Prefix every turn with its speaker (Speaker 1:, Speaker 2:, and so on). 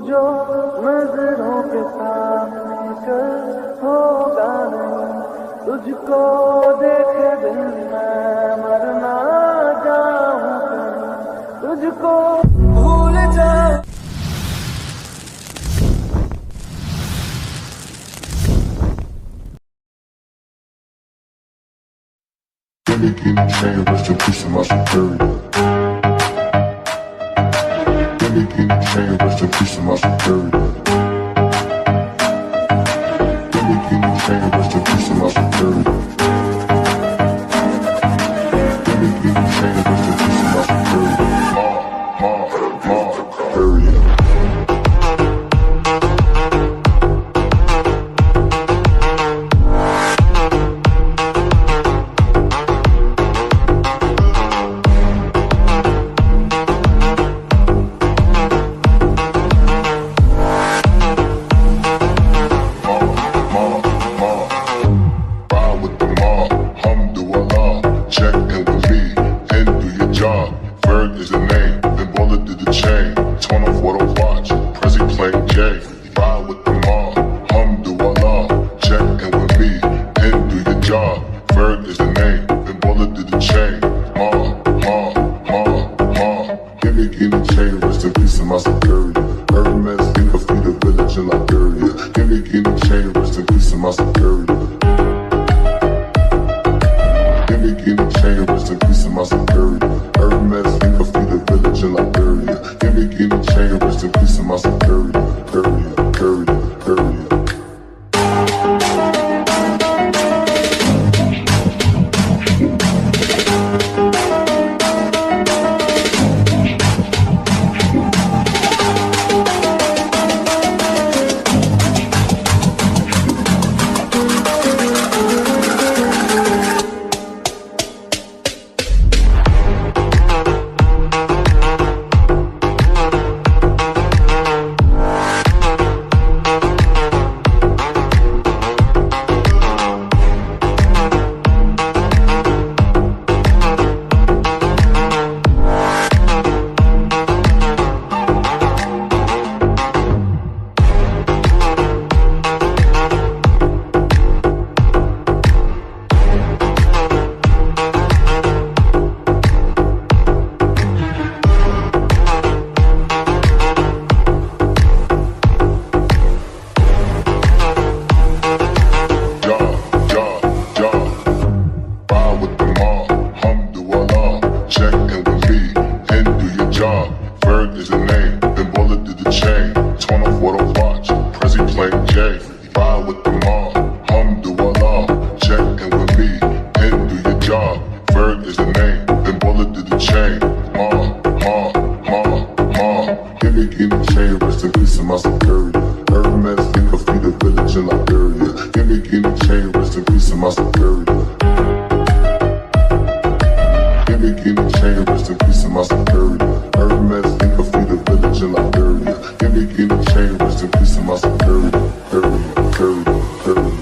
Speaker 1: जो नजरों के सामने कल होगा नहीं, तुझको देखे बिन मैं मर ना जाऊं कहीं, तुझको भूल जाऊं।
Speaker 2: Give me key chain, rest in peace of my security. Give me key chain, rest in peace of my security. Give me key chain, rest in peace of my security. Give me key chain, rest in peace of my security. Period. Is the name, then bullet to the chain. Torn off what I watch, Prezi playing J. Ride with the mob, Alhamdulillah. Check in with me, and do your job. Ferg is the name, then bullet to the chain. Give me key the chain, rest in peace of my security. Hermes, think of the village in Liberia. Give me key the chain, rest in peace of my security. Give me key the chain, rest in peace of my security. Hermes, think of the village in Liberia. Give me key the chain, rest in peace of my security. Period. Ferg is the name, then bullet to the chain. Torn off what I watch, Prezi playing J. Ride with the mob, Alhamdulillah. Check in with me, and do your job. Ferg is the name, then bullet to the chain. Give me key the chain, rest in peace of my security. Hermes, think of the village in Liberia. Give me key the chain, rest in peace of my security. Give me key the chain, rest in peace of my security. Hermes, think of the village in Liberia. Give me key the chain, rest in peace of my security. Period.